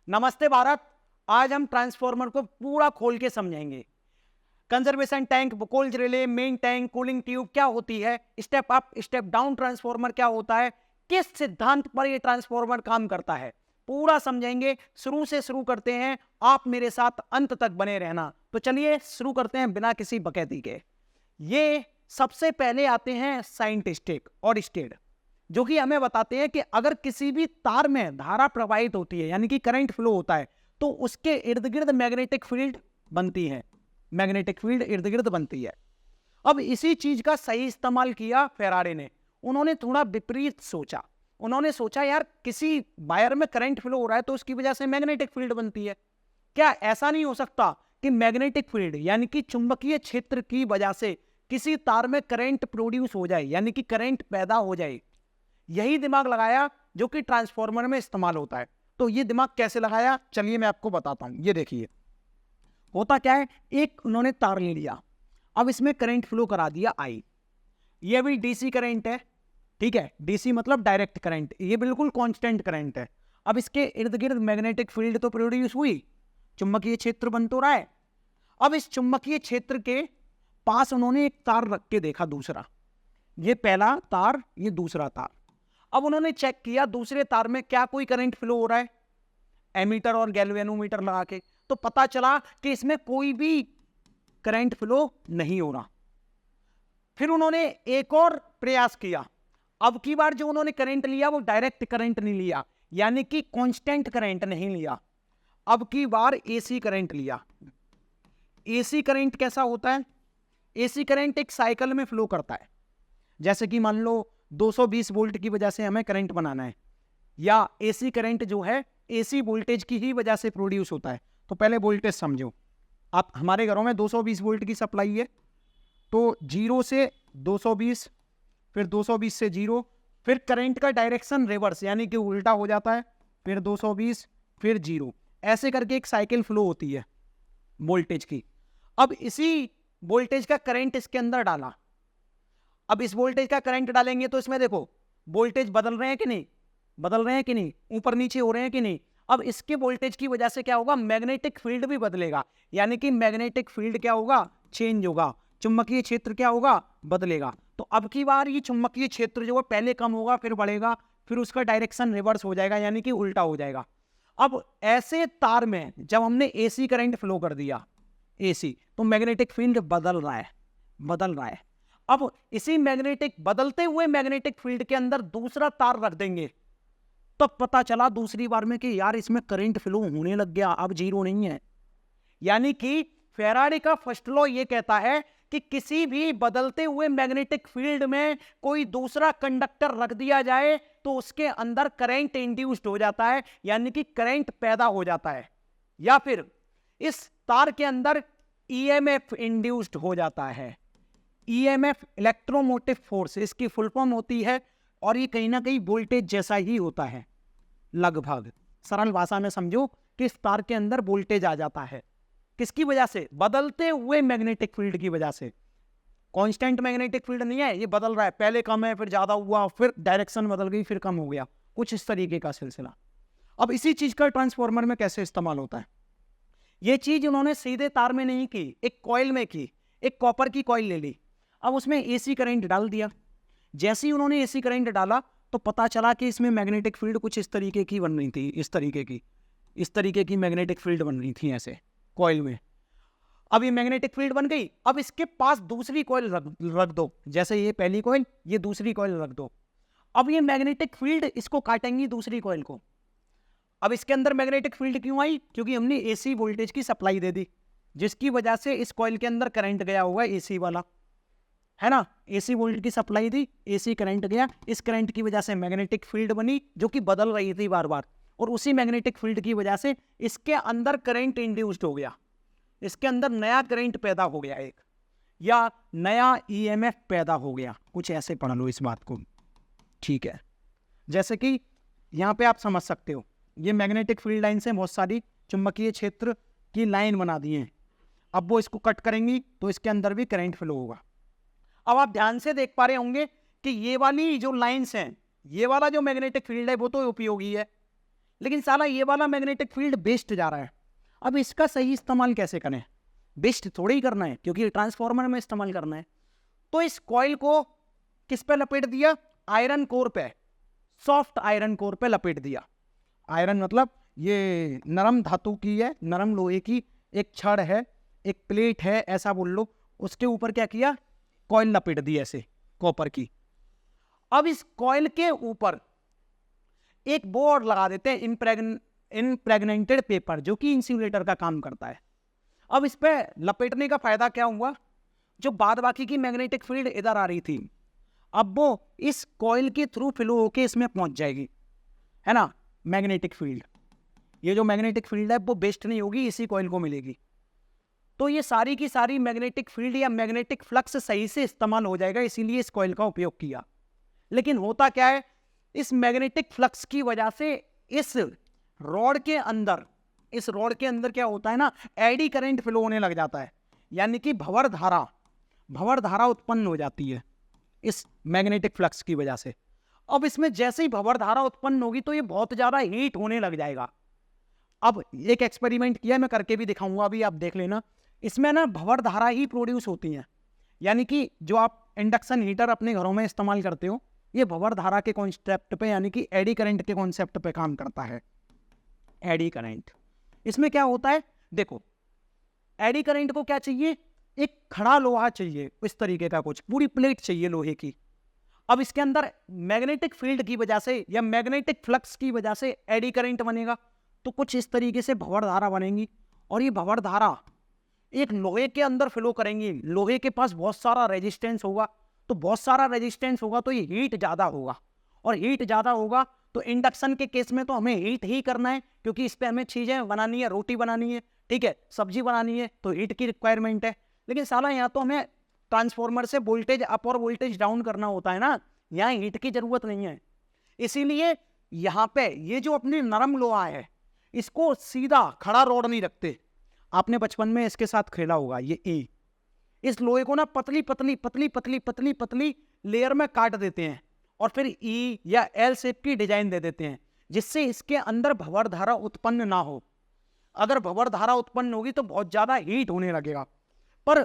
नमस्ते भारत। आज हम ट्रांसफॉर्मर को पूरा खोल के समझेंगे। Conservation tank, Buchholz relay, main tank, cooling tube क्या होती है, step up step down transformer क्या होता है, किस सिद्धांत पर यह ट्रांसफॉर्मर काम करता है, पूरा समझेंगे। शुरू से शुरू करते हैं, आप मेरे साथ अंत तक बने रहना। तो चलिए शुरू करते हैं बिना किसी बकैती के। ये सबसे पहले आते हैं साइंटिस्टिक और स्टेड, जो कि हमें बताते हैं कि अगर किसी भी तार में धारा प्रवाहित होती है यानी कि करंट फ्लो होता है तो उसके इर्द गिर्द मैग्नेटिक फील्ड बनती है। मैग्नेटिक फील्ड इर्द गिर्द बनती है। अब इसी चीज का सही इस्तेमाल किया फेराडे ने। उन्होंने थोड़ा विपरीत सोचा। उन्होंने सोचा यार किसी वायर में करंट फ्लो हो रहा है तो उसकी वजह से मैग्नेटिक फील्ड बनती है। क्या ऐसा नहीं हो सकता कि मैग्नेटिक फील्ड यानी कि चुंबकीय क्षेत्र की वजह से किसी तार में करंट प्रोड्यूस हो जाए यानी कि करंट पैदा हो जाए। यही दिमाग लगाया जो कि ट्रांसफॉर्मर में इस्तेमाल होता है। तो ये दिमाग कैसे लगाया, चलिए मैं आपको बताता हूं। ये देखिए होता क्या है, एक उन्होंने तार ले लिया, अब इसमें करंट फ्लो करा दिया आई। ये भी डीसी करंट है, ठीक है। डीसी मतलब डायरेक्ट करंट, ये बिल्कुल कांस्टेंट करंट है। अब इसके इर्द गिर्द मैग्नेटिक फील्ड तो प्रोड्यूस हुई, चुंबकीय क्षेत्र बन तो रहा है। अब इस चुंबकीय क्षेत्र के पास उन्होंने एक तार रख के देखा, दूसरा, ये पहला तार, ये दूसरा तार। अब उन्होंने चेक किया दूसरे तार में क्या कोई करंट फ्लो हो रहा है, एमीटर और गैल्वेनोमीटर लगा के, तो पता चला कि इसमें कोई भी करंट फ्लो नहीं हो रहा। फिर उन्होंने एक और प्रयास किया। अब की बार जो उन्होंने करंट लिया वो डायरेक्ट करंट नहीं लिया, यानी कि कांस्टेंट करंट नहीं लिया। अब की बार एसी करंट लिया। एसी करंट कैसा होता है? एसी करंट एक साइकिल में फ्लो करता है। जैसे कि मान लो 220 वोल्ट की वजह से हमें करंट बनाना है, या एसी करंट जो है एसी वोल्टेज की ही वजह से प्रोड्यूस होता है। तो पहले वोल्टेज समझो। आप हमारे घरों में 220 वोल्ट की सप्लाई है, तो 0 से 220, फिर 220 से 0, फिर करंट का डायरेक्शन रिवर्स यानी कि उल्टा हो जाता है, फिर 220, फिर 0, ऐसे करके एक साइकिल फ्लो होती है वोल्टेज की। अब इसी वोल्टेज का करंट इसके अंदर डाला। अब इस वोल्टेज का करंट डालेंगे तो इसमें देखो वोल्टेज बदल रहे हैं कि नहीं, बदल रहे हैं कि नहीं, ऊपर नीचे हो रहे हैं कि नहीं। अब इसके वोल्टेज की वजह से क्या होगा, मैग्नेटिक फील्ड भी बदलेगा, यानी कि मैग्नेटिक फील्ड क्या होगा, चेंज होगा। चुंबकीय क्षेत्र क्या होगा, बदलेगा। तो अब की बार ये चुंबकीय क्षेत्र जो है पहले कम होगा फिर बढ़ेगा, फिर उसका डायरेक्शन रिवर्स हो जाएगा यानी कि उल्टा हो जाएगा। अब ऐसे तार में जब हमने एसी करंट फ्लो कर दिया, एसी, तो मैग्नेटिक फील्ड बदल रहा है, बदल रहा है। अब इसी मैग्नेटिक बदलते हुए मैग्नेटिक फील्ड के अंदर दूसरा तार रख देंगे, तो पता चला दूसरी बार में कि यार इसमें करंट फ्लो होने लग गया, अब 0 नहीं है। यानी कि फेराडे का फर्स्ट लॉ ये कहता है कि किसी भी बदलते हुए मैग्नेटिक फील्ड में कोई दूसरा कंडक्टर रख दिया जाए तो उसके अंदर करंट इंड्यूस्ड हो जाता है, यानी कि करंट पैदा हो जाता है, या फिर इस तार के अंदर ईएमएफ इंड्यूस्ड हो जाता है। ईएमएफ इलेक्ट्रोमोटिव फोर्स इसकी फुल फॉर्म होती है, और ये कहीं ना कहीं वोल्टेज जैसा ही होता है लगभग। सरल भाषा में समझो कि इस तार के अंदर वोल्टेज आ जाता है, किसकी वजह से, बदलते हुए मैग्नेटिक फील्ड की वजह से। कांस्टेंट मैग्नेटिक फील्ड नहीं है, ये बदल रहा है, पहले कम है फिर ज्यादा हुआ, फिर डायरेक्शन बदल गई फिर कम हो गया, कुछ इस तरीके का सिलसिला। अब इसी चीज का ट्रांसफॉर्मर में कैसे इस्तेमाल होता है, ये चीज उन्होंने सीधे तार में नहीं की, एक कॉइल में की। एक कॉपर की कॉइल ले ली, अब उसमें एसी करंट डाल दिया। जैसे ही उन्होंने एसी करंट डाला तो पता चला कि इसमें मैग्नेटिक फील्ड कुछ इस तरीके की बन रही थी, इस तरीके की मैग्नेटिक फील्ड बन रही थी ऐसे कॉइल में। अब ये मैग्नेटिक फील्ड बन गई, अब इसके पास दूसरी कॉइल रख दो, जैसे ये पहली कॉइल, ये दूसरी कॉइल रख दो। अब ये मैग्नेटिक फील्ड इसको काटेंगी दूसरी कॉइल को। अब इसके अंदर मैग्नेटिक फील्ड क्यों आई, क्योंकि हमने एसी वोल्टेज की सप्लाई दे दी, जिसकी वजह से इस कॉइल के अंदर करंट गया हुआ एसी वाला, है ना। एसी वोल्ट की सप्लाई दी, एसी करंट गया, इस करंट की वजह से मैग्नेटिक फील्ड बनी जो कि बदल रही थी बार बार, और उसी मैग्नेटिक फील्ड की वजह से इसके अंदर करंट इंड्यूस्ड हो गया, इसके अंदर नया करंट पैदा हो गया एक, या नया ईएमएफ पैदा हो गया, कुछ ऐसे पढ़ लो इस बात को, ठीक है। जैसे कि यहाँ पे आप समझ सकते हो, ये मैग्नेटिक फील्ड लाइन से बहुत सारी चुंबकीय क्षेत्र की लाइन बना दी है। अब वो इसको कट करेंगी तो इसके अंदर भी करंट फ्लो होगा। अब आप ध्यान से देख पा रहे होंगे कि ये वाली जो लाइंस हैं, ये वाला जो मैग्नेटिक फील्ड है वो तो उपयोगी है, लेकिन साला ये वाला मैग्नेटिक फील्ड वेस्ट जा रहा है। अब इसका सही इस्तेमाल कैसे करें? वेस्ट थोड़ी ही करना है, क्योंकि ट्रांसफार्मर में इस्तेमाल करना है। तो इस कॉइल को किस पे लपेट दिया? आयरन कोर पे, सॉफ्ट आयरन कोर पे लपेट दिया। आयरन मतलब ये नरम धातु की है, नरम लोहे की एक छड़ है, एक प्लेट है, ऐसा बोल लो। उसके ऊपर क्या किया? कॉइल लपेट दी ऐसे कॉपर की। अब इस कॉइल के ऊपर एक बोर्ड लगा देते हैं, इम्प्रेग्नेटेड पेपर, जो कि इंसुलेटर का काम करता है। अब इस पे लपेटने का फायदा क्या हुआ? जो बाद बाकी की मैग्नेटिक फील्ड इधर आ रही थी, अब वो इस कॉइल के थ्रू फ्लो होके इसमें पहुंच जाएगी, है ना। मैग्नेटिक फील्ड, ये जो मैग्नेटिक फील्ड है वो वेस्ट नहीं होगी, इसी कॉइल को मिलेगी। तो ये सारी की सारी मैग्नेटिक फील्ड या मैग्नेटिक फ्लक्स सही से इस्तेमाल हो जाएगा, इसीलिए इस कॉइल का उपयोग किया। लेकिन होता क्या है, इस मैग्नेटिक फ्लक्स की वजह से इस रॉड के अंदर क्या होता है ना, एडी करंट फ्लो होने लग जाता है, यानी कि भंवर धारा उत्पन्न हो जाती है इस मैग्नेटिक फ्लक्स की वजह से। अब इसमें जैसे ही भंवर धारा उत्पन्न होगी तो ये बहुत ज्यादा हीट होने लग जाएगा। अब एक एक्सपेरिमेंट किया, मैं करके भी दिखाऊंगा, अभी आप देख लेना। इसमें ना भंवर धारा ही प्रोड्यूस होती है, यानी कि जो आप इंडक्शन हीटर अपने घरों में इस्तेमाल करते हो, ये भंवर धारा के कॉन्सेप्ट पे, यानी कि एडी करंट के कॉन्सेप्ट पे काम करता है। एडी करंट, इसमें क्या होता है, देखो एडी करंट को क्या चाहिए? एक खड़ा लोहा चाहिए, इस तरीके का कुछ पूरी प्लेट चाहिए लोहे की। अब इसके अंदर मैग्नेटिक फील्ड की वजह से या मैग्नेटिक फ्लक्स की वजह से एडी करंट बनेगा, तो कुछ इस तरीके से भंवर धारा बनेगी। और ये भंवर धारा एक लोहे के अंदर फ्लो करेंगी। लोहे के पास बहुत सारा रेजिस्टेंस होगा, तो बहुत सारा रेजिस्टेंस होगा तो ये हीट ज़्यादा होगा, और हीट ज़्यादा होगा तो इंडक्शन के केस में तो हमें हीट ही करना है, क्योंकि इस पर हमें चीज़ें बनानी है, रोटी बनानी है, ठीक है, सब्जी बनानी है, तो हीट की रिक्वायरमेंट है। लेकिन साला यहाँ तो हमें ट्रांसफार्मर से वोल्टेज अप और वोल्टेज डाउन करना होता है ना, यहाँ हीट की जरूरत नहीं है। इसीलिए यहाँ पे ये जो अपनी नरम लोहा है, इसको सीधा खड़ा रॉड नहीं रखते। आपने बचपन में इसके साथ खेला होगा, ये ई, इस लोहे को ना पतली पतली पतली पतली पतली पतली लेयर में काट देते हैं, और फिर ई या एल शेप की डिजाइन दे देते हैं, जिससे इसके अंदर भंवर धारा उत्पन्न ना हो। अगर भंवर धारा उत्पन्न होगी तो बहुत ज्यादा हीट होने लगेगा। पर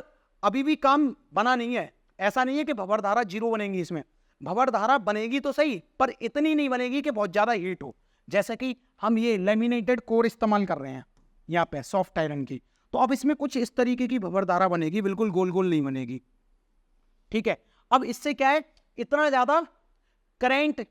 अभी भी काम बना नहीं है, ऐसा नहीं है कि भंवर धारा जीरो बनेगी। इसमें भंवर धारा बनेगी तो सही, पर इतनी नहीं बनेगी कि बहुत ज्यादा हीट हो। जैसे कि हम ये लेमिनेटेड कोर इस्तेमाल कर रहे हैं यहाँ पे सॉफ्ट आयरन की, तो अब इसमें कुछ इस तरीके की भंवर धारा बनेगी, बिल्कुल गोल गोल नहीं बनेगी, ठीक है। अब इससे क्या है, इतना ज्यादा करंट,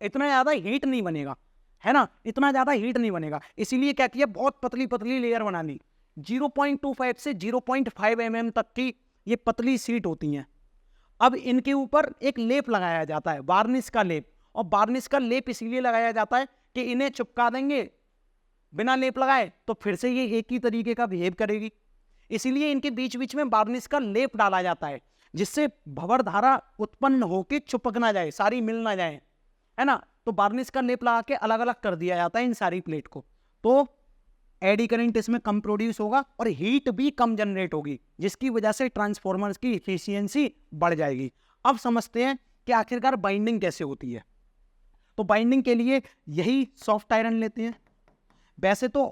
इतना ज्यादा हीट नहीं बनेगा, है ना, इतना ज्यादा हीट नहीं बनेगा। इसीलिए क्या किया, बहुत पतली पतली लेयर बना ली, 0.25 से 0.5 mm तक की ये पतली शीट होती हैं। अब इनके ऊपर एक लेप लगाया जाता है, वार्निश का लेप। और वार्निश का लेप इसीलिए लगाया जाता है कि इन्हें चिपका देंगे बिना लेप लगाए तो फिर से ये एक ही तरीके का बिहेव करेगी। इसीलिए इनके बीच बीच में वार्निश का लेप डाला जाता है, जिससे भंवर धारा उत्पन्न होकर चिपक ना जाए, सारी मिल ना जाए, है ना। तो वार्निश का लेप लगा के अलग अलग कर दिया जाता है इन सारी प्लेट को, तो एडी करंट इसमें कम प्रोड्यूस होगा और हीट भी कम जनरेट होगी, जिसकी वजह से ट्रांसफॉर्मर्स की इफिशियंसी बढ़ जाएगी। अब समझते हैं कि आखिरकार बाइंडिंग कैसे होती है। तो बाइंडिंग के लिए यही सॉफ्ट आयरन लेते हैं। वैसे तो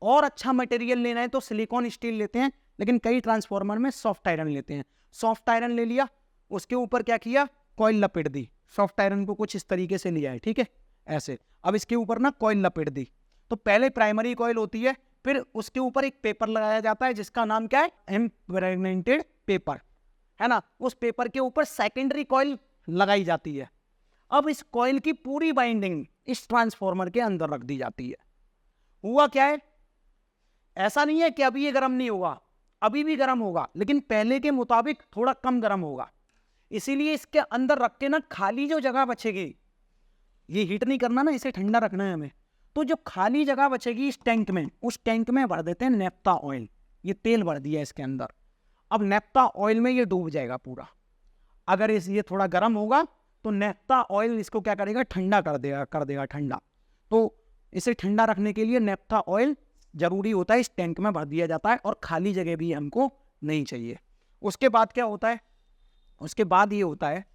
और अच्छा मटेरियल लेना है तो सिलिकॉन स्टील लेते हैं, लेकिन कई ट्रांसफार्मर में सॉफ्ट आयरन लेते हैं। सॉफ्ट आयरन ले लिया, उसके ऊपर क्या किया, कॉइल लपेट दी। सॉफ्ट आयरन को कुछ इस तरीके से लिया है, ठीक है, ऐसे। अब इसके ऊपर ना कॉइल लपेट दी, तो पहले प्राइमरी कॉइल होती है, फिर उसके ऊपर एक पेपर लगाया जाता है जिसका नाम क्या है, इम्प्रेग्नेटेड पेपर, है ना। उस पेपर के ऊपर सेकेंडरी कॉइल लगाई जाती है। अब इस कॉइल की पूरी बाइंडिंग इस ट्रांसफार्मर के अंदर रख दी जाती है। हुआ क्या है, ऐसा नहीं है कि अभी ये गर्म नहीं होगा, अभी भी गर्म होगा, लेकिन पहले के मुताबिक थोड़ा कम गर्म होगा। इसीलिए इसके अंदर रख के ना खाली जो जगह बचेगी, ये हीट नहीं करना ना, इसे ठंडा रखना है हमें, तो जो खाली जगह बचेगी इस टैंक में, उस टैंक में भर देते हैं नेफ्था ऑयल। ये तेल भर दिया इसके अंदर। अब नेफ्था ऑयल में ये डूब जाएगा पूरा। अगर ये थोड़ा गर्म होगा तो नेफ्था ऑयल इसको क्या करेगा, ठंडा कर देगा ठंडा। तो इसे ठंडा रखने के लिए नेफ्था ऑयल जरूरी होता है, इस टैंक में भर दिया जाता है, और खाली जगह भी हमको नहीं चाहिए। उसके बाद क्या होता है, उसके बाद ये होता है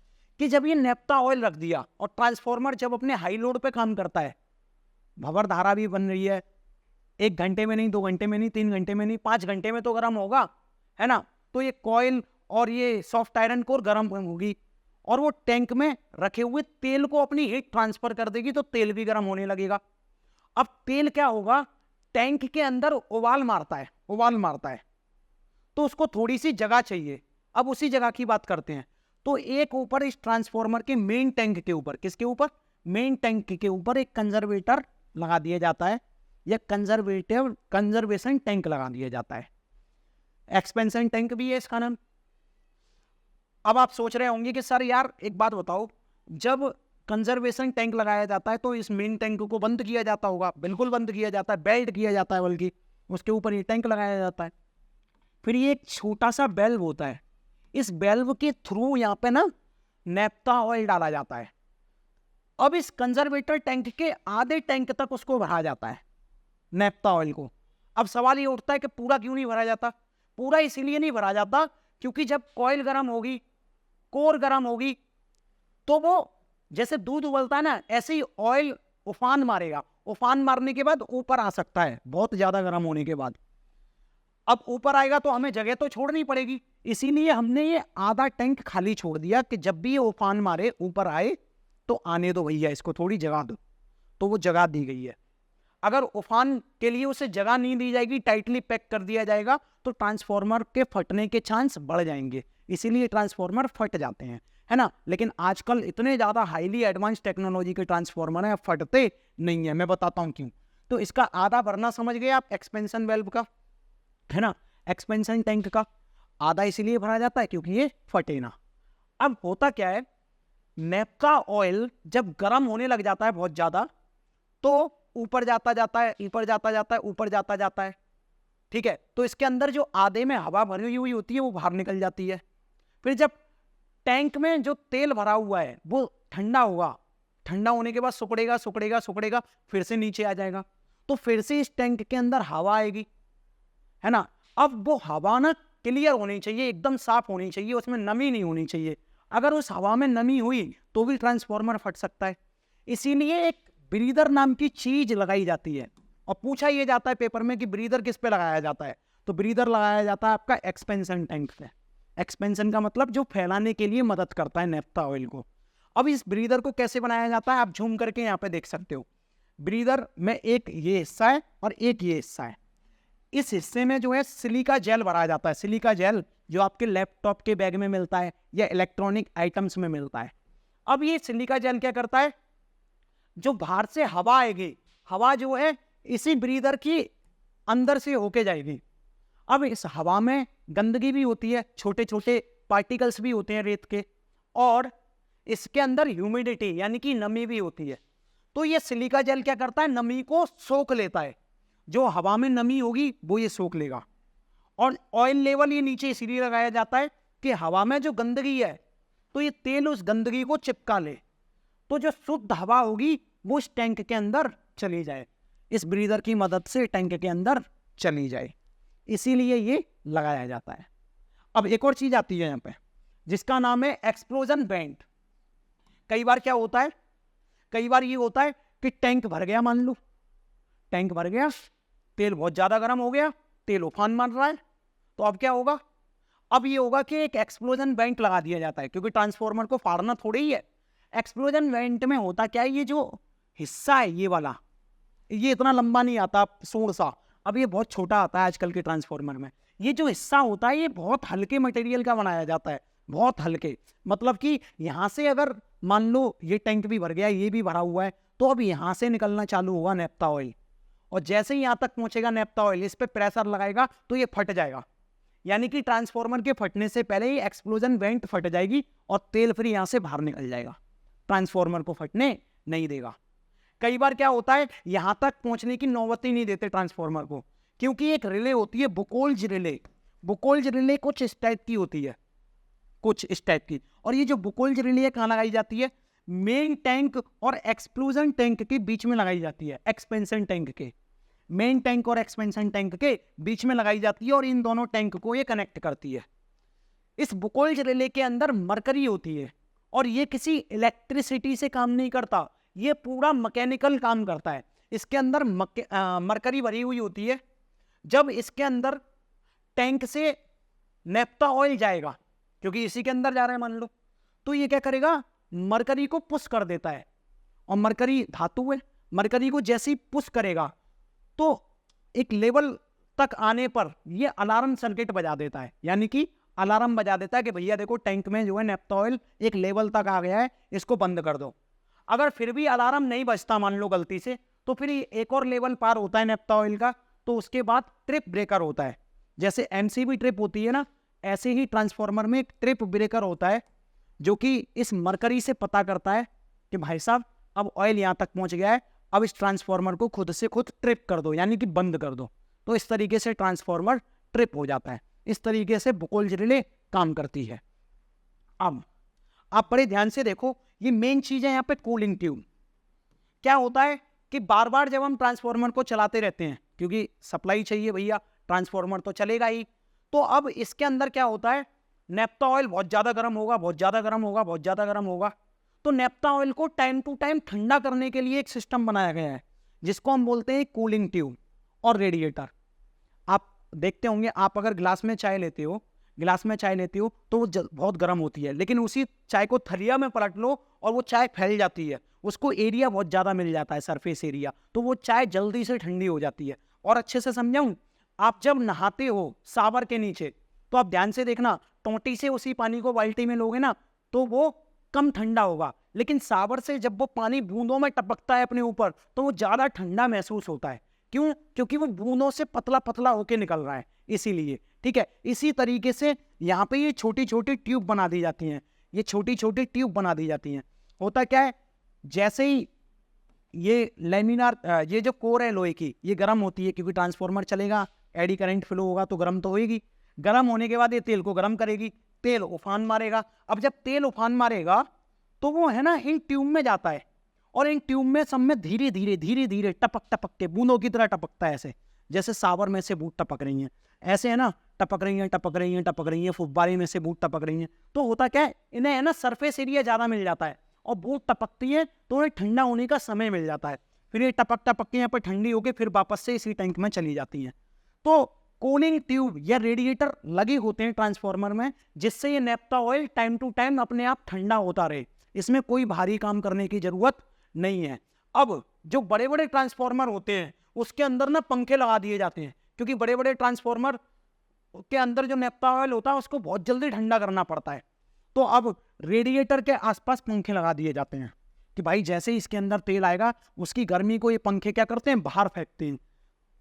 कि जब ये नेफ्था ऑयल रख दिया और ट्रांसफार्मर जब अपने हाई लोड पे काम करता है, भंवर धारा भी बन रही है, 1 घंटे में नहीं, 2 घंटे में नहीं, 3 घंटे में नहीं, 5 घंटे में तो गर्म होगा, है ना। तो ये कॉइल और ये सॉफ्ट आयरन कोर गर्म होगी और वो टैंक में रखे हुए तेल को अपनी हीट ट्रांसफर कर देगी, तो तेल भी गर्म होने लगेगा। अब तेल क्या होगा, टैंक के अंदर उबाल मारता है, तो उसको थोड़ी सी जगह चाहिए। अब उसी जगह की बात करते हैं। तो एक ऊपर इस ट्रांसफॉर्मर के मेन टैंक के ऊपर, किसके ऊपर, मेन टैंक के ऊपर एक कंजर्वेटर लगा दिया जाता है, या कंजर्वेशन टैंक लगा दिया जाता है। एक्सपेंशन टैंक भी है इसका नाम। अब आप सोच रहे होंगे कि सर यार एक बात बताओ, जब कंजर्वेशन टैंक लगाया जाता है तो इस मेन टैंक को बंद किया जाता होगा। बिल्कुल बंद किया जाता है, बेल्ट किया जाता है, बल्कि उसके ऊपर ये टैंक लगाया जाता है। फिर ये एक छोटा सा बेल्व होता है, इस बेल्व के थ्रू यहाँ पे ना नैप्था ऑयल डाला जाता है। अब इस कंजर्वेटर टैंक के आधे टैंक तक उसको भरा जाता है, नैप्था ऑयल को। अब सवाल ये उठता है कि पूरा क्यों नहीं भरा जाता। पूरा इसीलिए नहीं भरा जाता क्योंकि जब कॉइल गर्म होगी, कोर गर्म होगी, तो वो जैसे दूध उबलता है ना, ऐसे ही ऑयल उफान मारेगा। उफान मारने के बाद ऊपर आ सकता है, बहुत ज्यादा गर्म होने के बाद। अब ऊपर आएगा तो हमें जगह तो छोड़नी पड़ेगी, इसीलिए हमने ये आधा टैंक खाली छोड़ दिया कि जब भी ये उफान मारे ऊपर आए तो आने दो भैया, इसको थोड़ी जगह दो। तो वो जगह दी गई है। अगर उफान के लिए उसे जगह नहीं दी जाएगी, टाइटली पैक कर दिया जाएगा, तो ट्रांसफॉर्मर के फटने के चांस बढ़ जाएंगे, इसीलिए ट्रांसफॉर्मर फट जाते हैं, है ना। लेकिन आजकल इतने ज्यादा हाईली एडवांस टेक्नोलॉजी के ट्रांसफॉर्मर हैं, फटते नहीं है। मैं बताता हूं क्यों। तो इसका आधा भरना समझ गए आप, एक्सपेंशन वेल्व का, है ना, एक्सपेंशन टैंक का आधा इसलिए भरा जाता है क्योंकि ये फटे ना। अब होता क्या है, नैप्था ऑयल जब गर्म होने लग जाता है बहुत ज्यादा, तो ऊपर जाता जाता है, ऊपर जाता जाता है, ऊपर जाता जाता है, ठीक है। तो इसके अंदर जो आधे में हवा भरी हुई होती है वो बाहर निकल जाती है। फिर जब टैंक में जो तेल भरा हुआ है वो ठंडा होगा, ठंडा होने के बाद सुकड़ेगा सुकड़ेगा सुकड़ेगा, फिर से नीचे आ जाएगा, तो फिर से इस टैंक के अंदर हवा आएगी, है ना। अब वो हवा ना क्लियर होनी चाहिए, एकदम साफ होनी चाहिए, उसमें नमी नहीं होनी चाहिए। अगर उस हवा में नमी हुई तो भी ट्रांसफॉर्मर फट सकता है। इसीलिए एक ब्रीदर नाम की चीज लगाई जाती है, और पूछा यह जाता है पेपर में कि ब्रीदर किस पे लगाया जाता है, तो ब्रीदर लगाया जाता है आपका एक्सपेंशन टैंक पे। एक्सपेंशन का मतलब जो फैलाने के लिए मदद करता है नैप्था ऑयल को। अब इस ब्रीदर को कैसे बनाया जाता है, आप झूम करके यहाँ पे देख सकते हो। ब्रीदर में एक ये हिस्सा है और एक ये हिस्सा है। इस हिस्से में जो है सिलिका जेल भरा जाता है, सिलिका जेल जो आपके लैपटॉप के बैग में मिलता है या इलेक्ट्रॉनिक आइटम्स में मिलता है। अब ये सिलिका जेल क्या करता है, जो बाहर से हवा आएगी, हवा जो है इसी ब्रीदर की अंदर से होके जाएगी। अब इस हवा में गंदगी भी होती है, छोटे छोटे पार्टिकल्स भी होते हैं रेत के, और इसके अंदर ह्यूमिडिटी यानी कि नमी भी होती है। तो ये सिलिका जेल क्या करता है, नमी को सोख लेता है। जो हवा में नमी होगी वो ये सोख लेगा। और ऑयल लेवल ये नीचे इसलिए लगाया जाता है कि हवा में जो गंदगी है तो ये तेल उस गंदगी को चिपका ले, तो जो शुद्ध हवा होगी वो इस टैंक के अंदर चली जाए, इस ब्रीदर की मदद से टैंक के अंदर चली जाए, इसीलिए ये लगाया जाता है। अब एक और चीज आती है यहाँ पे जिसका नाम है एक्सप्लोजन वेंट। कई बार क्या होता है, कई बार ये होता है कि टैंक भर गया, मान लो टैंक भर गया, तेल बहुत ज्यादा गर्म हो गया, तेल उफान मार रहा है, तो अब क्या होगा, अब ये होगा कि एक एक्सप्लोजन वेंट लगा दिया जाता है, क्योंकि ट्रांसफॉर्मर को फाड़ना थोड़ी ही है। एक्सप्लोजन वेंट में होता क्या है, ये जो हिस्सा है ये वाला, ये इतना लंबा नहीं आता सूंड सा, अब ये बहुत छोटा आता है आजकल के ट्रांसफॉर्मर में। ये जो हिस्सा होता है ये बहुत हल्के मटेरियल का बनाया जाता है, बहुत हल्के, मतलब कि यहाँ से अगर मान लो ये टैंक भी भर गया, ये भी भरा हुआ है, तो अब यहाँ से निकलना चालू होगा नैप्था ऑयल, और जैसे ही यहाँ तक पहुंचेगा नैप्था ऑयल, इस पे प्रेशर लगाएगा तो ये फट जाएगा। यानी कि ट्रांसफॉर्मर के फटने से पहले ही एक्सप्लोजन वेंट फट जाएगी और तेल फिर यहाँ से बाहर निकल जाएगा, ट्रांसफॉर्मर को फटने नहीं देगा। कई बार क्या होता है, यहां तक पहुंचने की नौबत ही नहीं देते ट्रांसफॉर्मर को, क्योंकि एक रिले होती है बुकोल्ज रिले। बुकोल्ज रिले कुछ इस टाइप की होती है, कुछ इस टाइप की, और ये जो बुकोल्ज रिले है कहाँ लगाई जाती है, मेन टैंक और एक्सप्लोजन टैंक के बीच में लगाई जाती है। एक्सपेंशन टैंक के मेन टैंक और एक्सपेंशन टैंक के बीच में लगाई जाती है, और इन दोनों टैंक को ये कनेक्ट करती है। इस बुकोल्ज रिले के अंदर मरकरी होती है, और ये किसी इलेक्ट्रिसिटी से काम नहीं करता, ये पूरा मैकेनिकल काम करता है। इसके अंदर मरकरी भरी हुई होती है। जब इसके अंदर टैंक से नेफ्था ऑयल जाएगा, क्योंकि इसी के अंदर जा रहा है मान लो, तो ये क्या करेगा, मरकरी को पुश कर देता है। और मरकरी धातु है, मरकरी को जैसे ही पुश करेगा तो एक लेवल तक आने पर ये अलार्म सर्किट बजा देता है, यानी कि अलार्म बजा देता है कि भैया देखो टैंक में जो है नेफ्था ऑयल एक लेवल तक आ गया है, इसको बंद कर दो। अगर फिर भी अलार्म नहीं बजता मान लो गलती से, तो फिर एक और लेवल पार होता है नेफ्था ऑयल का, तो उसके बाद ट्रिप ब्रेकर होता है। जैसे एमसीबी ट्रिप होती है ना, ऐसे ही ट्रांसफार्मर में एक ट्रिप ब्रेकर होता है जो कि इस मरकरी से पता करता है कि भाई साहब अब ऑयल यहाँ तक पहुँच गया है, अब इस ट्रांसफार्मर को खुद से खुद ट्रिप कर दो, यानी कि बंद कर दो। तो इस तरीके से ट्रांसफार्मर ट्रिप हो जाता है। इस तरीके से बुकोल्ज रिले काम करती है। अब आप बड़े ध्यान से देखो, ये मेन चीज है यहाँ पे कूलिंग ट्यूब। क्या होता है कि बार बार जब हम ट्रांसफार्मर को चलाते रहते हैं, क्योंकि सप्लाई चाहिए भैया, ट्रांसफार्मर तो चलेगा ही, तो अब इसके अंदर क्या होता है, नेफ्था ऑयल बहुत ज्यादा गर्म होगा, बहुत ज्यादा गर्म होगा, बहुत ज्यादा गर्म होगा। तो नेफ्था ऑयल को टाइम टू टाइम ठंडा करने के लिए एक सिस्टम बनाया गया है जिसको हम बोलते हैं कूलिंग ट्यूब और रेडिएटर। आप देखते होंगे, आप अगर गिलास में चाय लेते हो, तो वो बहुत गर्म होती है, लेकिन उसी चाय को थरिया में पलट लो और वो चाय फैल जाती है, उसको एरिया बहुत ज़्यादा मिल जाता है, सरफेस एरिया, तो वो चाय जल्दी से ठंडी हो जाती है। और अच्छे से समझाऊं, आप जब नहाते हो शावर के नीचे, तो आप ध्यान से देखना, टोंटी से उसी पानी को बाल्टी में लोगे ना तो वो कम ठंडा होगा, लेकिन शावर से जब वो पानी बूंदों में टपकता है अपने ऊपर, तो वो ज़्यादा ठंडा महसूस होता है। क्यों? क्योंकि वो बूंदों से पतला पतला होके निकल रहा है, इसीलिए। ठीक है, इसी तरीके से यहाँ पे ये छोटी छोटी ट्यूब बना दी जाती हैं, ये छोटी छोटी ट्यूब बना दी जाती हैं। होता क्या है, जैसे ही ये लैमिनार, ये जो कोर है लोहे की, ये गर्म होती है, क्योंकि ट्रांसफार्मर चलेगा, एडी करंट फ्लो होगा तो गर्म तो होएगी। गर्म होने के बाद ये तेल को गर्म करेगी, तेल उफान मारेगा। अब जब तेल उफान मारेगा तो वो है ना इन ट्यूब में जाता है, और इन ट्यूब में सब में धीरे धीरे टपक टपक के बूंदों की तरह टपकता है, ऐसे जैसे सावर में से बूंद टपक रही हैं, ऐसे है ना, टपक रही हैं, फुब्बारे में से बूंद टपक रही हैं। तो होता क्या है, इन्हें है ना सरफेस एरिया ज़्यादा मिल जाता है, और बूंद टपकती है तो उन्हें ठंडा होने का समय मिल जाता है। फिर ये टपक टपक के यहाँ पर ठंडी होकर फिर वापस से इसी टैंक में चली जाती हैं। तो कूलिंग ट्यूब या रेडिएटर लगे होते हैं ट्रांसफार्मर में, जिससे ये naphtha oil time to time अपने आप ठंडा होता रहे, इसमें कोई भारी काम करने की जरूरत नहीं है। अब जो बड़े बड़े ट्रांसफार्मर होते हैं उसके अंदर ना पंखे लगा दिए जाते हैं, क्योंकि बड़े बड़े ट्रांसफार्मर के अंदर जो नेफ्था ऑयल होता है उसको बहुत जल्दी ठंडा करना पड़ता है। तो अब रेडिएटर के आसपास पंखे लगा दिए जाते हैं कि भाई जैसे ही इसके अंदर तेल आएगा, उसकी गर्मी को ये पंखे क्या करते हैं, बाहर फेंकते हैं,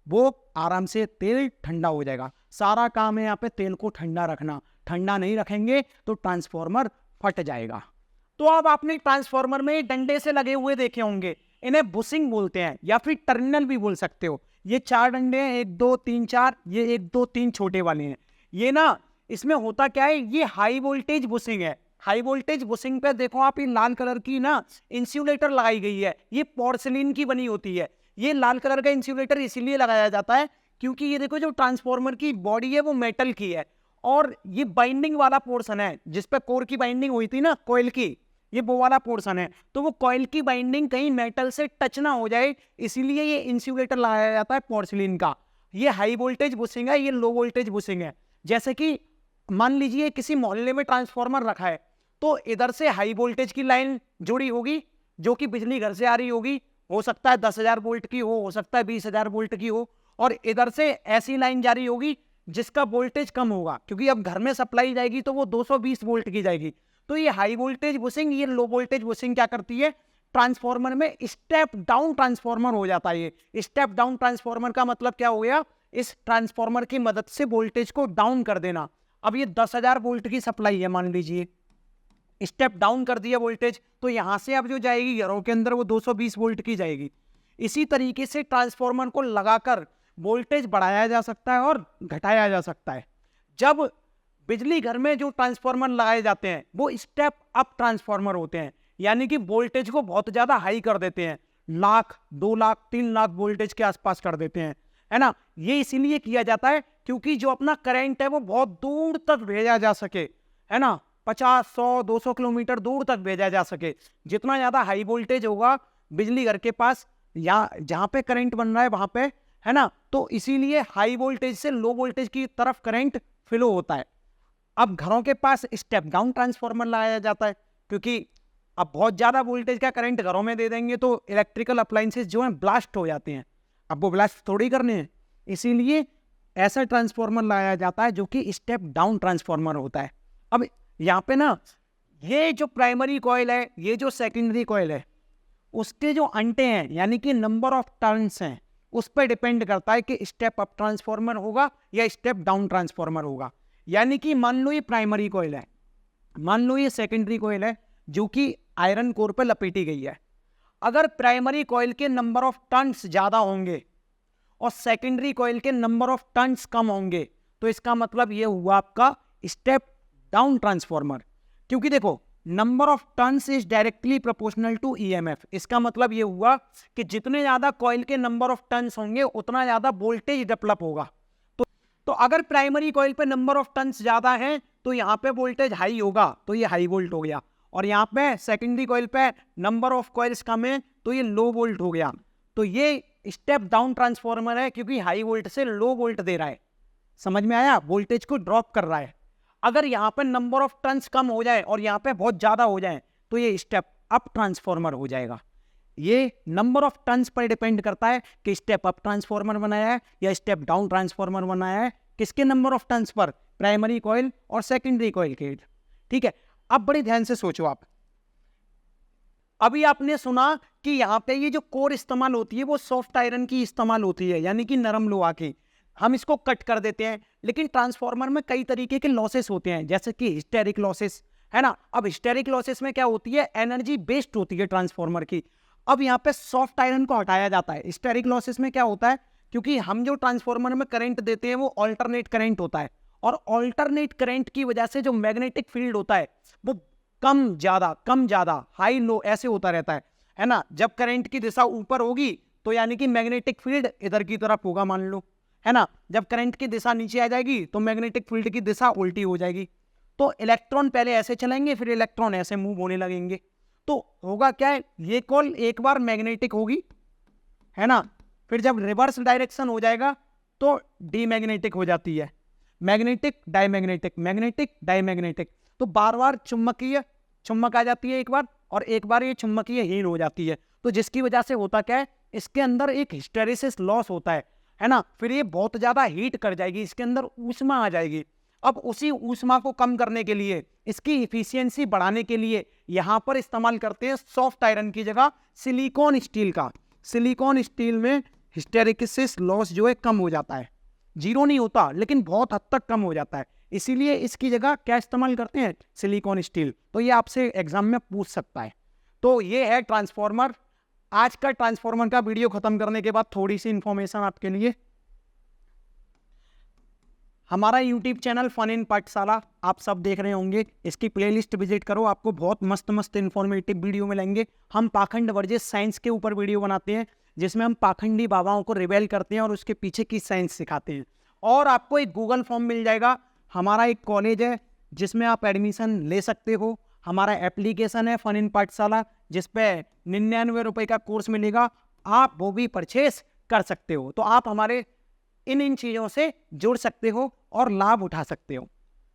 वो आराम से तेल ठंडा हो जाएगा। सारा काम है यहाँ पे तेल को ठंडा रखना, ठंडा नहीं रखेंगे तो ट्रांसफार्मर फट जाएगा। तो अब आपने ट्रांसफार्मर में डंडे से लगे हुए देखे होंगे, इन्हें बुशिंग बोलते हैं या फिर टर्मिनल भी बोल सकते हो। ये 4 डंडे हैं, 1 2 3 4, ये 1 2 3 छोटे वाले हैं। ये ना, इसमें होता क्या है, ये हाई वोल्टेज बुशिंग है। हाई वोल्टेज बुशिंग पे देखो आप, ये लाल कलर की ना इंसुलेटर लगाई गई है, ये पोर्सिलीन की बनी होती है। ये लाल कलर का इंसुलेटर इसीलिए लगाया जाता है क्योंकि ये देखो जो ट्रांसफार्मर की बॉडी है वो मेटल की है, और ये बाइंडिंग वाला पोर्शन है जिस पे कोर की बाइंडिंग हुई थी ना कॉइल की, ये वो वाला पोर्शन है। तो वो कॉइल की बाइंडिंग कहीं मेटल से टच ना हो जाए, इसीलिए ये इंसुलेटर लगाया जाता है पोर्सिलीन का। ये हाई वोल्टेज बुशिंग है, ये लो वोल्टेज बुशिंग है। जैसे कि मान लीजिए किसी मोहल्ले में ट्रांसफार्मर रखा है, तो इधर से हाई वोल्टेज की लाइन जुड़ी होगी जो कि बिजली घर से आ रही होगी, हो सकता है 10,000 वोल्ट की हो सकता है 20,000 वोल्ट की हो, और इधर से ऐसी लाइन जारी होगी जिसका वोल्टेज कम होगा, क्योंकि अब घर में सप्लाई जाएगी तो वो 220 वोल्ट की जाएगी। तो ये हाई वोल्टेज बुशिंग, ये लो वोल्टेज बुशिंग क्या करती है, ट्रांसफार्मर में स्टेप डाउन ट्रांसफार्मर हो जाता है। ये स्टेप डाउन ट्रांसफार्मर का मतलब क्या हो गया, इस ट्रांसफार्मर की मदद से वोल्टेज को डाउन कर देना। अब ये 10,000 वोल्ट की सप्लाई है मान लीजिए, स्टेप डाउन कर दिया वोल्टेज, तो यहां से अब जो जाएगी घरों के अंदर वो 220 वोल्ट की जाएगी। इसी तरीके से ट्रांसफार्मर को लगाकर वोल्टेज बढ़ाया जा सकता है और घटाया जा सकता है। जब बिजली घर में जो ट्रांसफार्मर लगाए जाते हैं वो स्टेप अप ट्रांसफार्मर होते हैं, यानी कि वोल्टेज को बहुत ज्यादा हाई कर देते हैं, 1,00,000, 2,00,000, 3,00,000 वोल्टेज के आसपास कर देते हैं, है ना। ये इसीलिए किया जाता है क्योंकि जो अपना करंट है वो बहुत दूर तक भेजा जा सके, है ना, 50, 100, 200 किलोमीटर दूर तक भेजा जा सके। जितना ज्यादा हाई वोल्टेज होगा बिजली घर के पास, या जहाँ पे करंट बन रहा है वहाँ पे, है ना, तो इसीलिए हाई वोल्टेज से लो वोल्टेज की तरफ करंट फ्लो होता है। अब घरों के पास स्टेप डाउन ट्रांसफार्मर लाया जाता है, क्योंकि अब बहुत ज़्यादा वोल्टेज का करंट घरों में दे देंगे तो इलेक्ट्रिकल अप्लाइंसेस जो हैं ब्लास्ट हो जाते हैं। अब वो ब्लास्ट थोड़ी करने हैं, इसीलिए ऐसा ट्रांसफार्मर लाया जाता है जो कि स्टेप डाउन ट्रांसफार्मर होता है। अब यहाँ पे ना ये जो प्राइमरी कॉइल है, ये जो सेकेंडरी कॉइल है, उसके जो अंटे हैं यानी कि नंबर ऑफ टर्न्स हैं, उस पर डिपेंड करता है कि स्टेप अप ट्रांसफार्मर होगा या स्टेप डाउन ट्रांसफार्मर होगा। यानी कि मान लो ये प्राइमरी कॉइल है, मान लो ये सेकेंडरी कॉइल है जो कि आयरन कोर पर लपेटी गई है। अगर प्राइमरी कॉइल के नंबर ऑफ टर्न्स ज्यादा होंगे और सेकेंडरी कॉइल के नंबर ऑफ टर्न्स कम होंगे, तो इसका मतलब ये हुआ आपका स्टेप डाउन ट्रांसफार्मर। क्योंकि देखो number of turns is directly proportional to EMF. इसका मतलब ये हुआ कि जितने ज्यादा कॉइल के नंबर ऑफ टर्न्स होंगे उतना ज्यादा वोल्टेज डेवलप होगा। तो अगर प्राइमरी कॉइल पे नंबर ऑफ टर्न्स ज्यादा है तो यहाँ पे वोल्टेज हाई होगा, तो ये हाई वोल्ट हो गया। और यहाँ पे सेकेंडरी कॉइल पे नंबर ऑफ कॉइल्स कम है तो ये लो वोल्ट हो गया। तो ये स्टेप डाउन ट्रांसफार्मर है क्योंकि हाई वोल्ट से लो वोल्ट दे रहा है। समझ में आया? वोल्टेज को ड्रॉप कर रहा है। अगर यहाँ पे नंबर ऑफ टर्न्स कम हो जाए और यहाँ पे बहुत ज्यादा हो जाए तो ये स्टेप अप ट्रांसफार्मर हो जाएगा। ये number of turns per depend करता है कि स्टेप अप ट्रांसफार्मर बनाया है या स्टेप डाउन ट्रांसफार्मर बनाया है। किसके number of turns per? Primary coil और सेकेंडरी कॉइल के। ठीक है, अब बड़े ध्यान से सोचो आप। अभी आपने सुना कि यहाँ पे ये जो कोर इस्तेमाल होती है वो सॉफ्ट आयरन की इस्तेमाल होती है, यानी कि नरम लोहा की। हम इसको कट कर देते हैं, लेकिन ट्रांसफार्मर में कई तरीके के लॉसेस होते हैं, जैसे कि हिस्टेरिक लॉसेस, है ना। अब हिस्टेरिक लॉसेस में क्या होती है? एनर्जी बेस्ड होती है ट्रांसफार्मर की। अब यहाँ पे सॉफ्ट आयरन को हटाया जाता है। हिस्टेरिक लॉसेस में क्या होता है? क्योंकि हम जो ट्रांसफार्मर में करंट देते हैं वो ऑल्टरनेट करंट होता है, और ऑल्टरनेट करंट की वजह से जो मैग्नेटिक फील्ड होता है वो कम ज्यादा हाई लो ऐसे होता रहता है ना। जब करंट की दिशा ऊपर होगी तो यानी कि मैग्नेटिक फील्ड इधर की तरफ होगा, मान लो, है ना। जब करंट की दिशा नीचे आ जाएगी तो मैग्नेटिक फील्ड की दिशा उल्टी हो जाएगी। तो इलेक्ट्रॉन पहले ऐसे चलेंगे, फिर इलेक्ट्रॉन ऐसे मूव होने लगेंगे। तो होगा क्या है? ये कॉइल एक बार मैग्नेटिक होगी, है ना, फिर जब रिवर्स डायरेक्शन हो जाएगा तो डीमैग्नेटिक हो जाती है। मैग्नेटिक डायमैग्नेटिक, मैग्नेटिक डायमैग्नेटिक, तो बार बार चुंबकीय चुंबक आ जाती है एक बार, और एक बार ये चुंबकीय हीन हो जाती है। तो जिसकी वजह से होता क्या है? इसके अंदर एक हिस्टेरिसिस लॉस होता है ना। फिर ये बहुत ज्यादा हीट कर जाएगी, इसके अंदर ऊष्मा आ जाएगी। अब उसी ऊष्मा को कम करने के लिए, इसकी इफिशियंसी बढ़ाने के लिए यहाँ पर इस्तेमाल करते हैं सॉफ्ट आयरन की जगह सिलिकॉन स्टील का। सिलिकॉन स्टील में हिस्टेरिसिस लॉस जो है कम हो जाता है, जीरो नहीं होता लेकिन बहुत हद तक कम हो जाता है। इसीलिए इसकी जगह क्या इस्तेमाल करते हैं? Silicon steel. तो ये आपसे एग्जाम में पूछ सकता है। तो ये है ट्रांसफार्मर। आज का ट्रांसफार्मर का वीडियो खत्म करने के बाद थोड़ी सी इंफॉर्मेशन आपके लिए। हमारा यूट्यूब चैनल फन इन पाठशाला आप सब देख रहे होंगे, इसकी प्लेलिस्ट विजिट करो, आपको बहुत मस्त मस्त इन्फॉर्मेटिव वीडियो मिलेंगे। हम पाखंड वर्जित साइंस के ऊपर वीडियो बनाते हैं, जिसमें हम पाखंडी बाबाओं को रिवेल करते हैं और उसके पीछे की साइंस सिखाते हैं। और आपको एक गूगल फॉर्म मिल जाएगा। हमारा एक कॉलेज है जिसमें आप एडमिशन ले सकते हो। हमारा एप्लीकेशन है फन इन पाठशाला, जिसपे 99 रुपये का कोर्स मिलेगा, आप वो भी परचेस कर सकते हो। तो आप हमारे इन चीज़ों से जुड़ सकते हो और लाभ उठा सकते हो।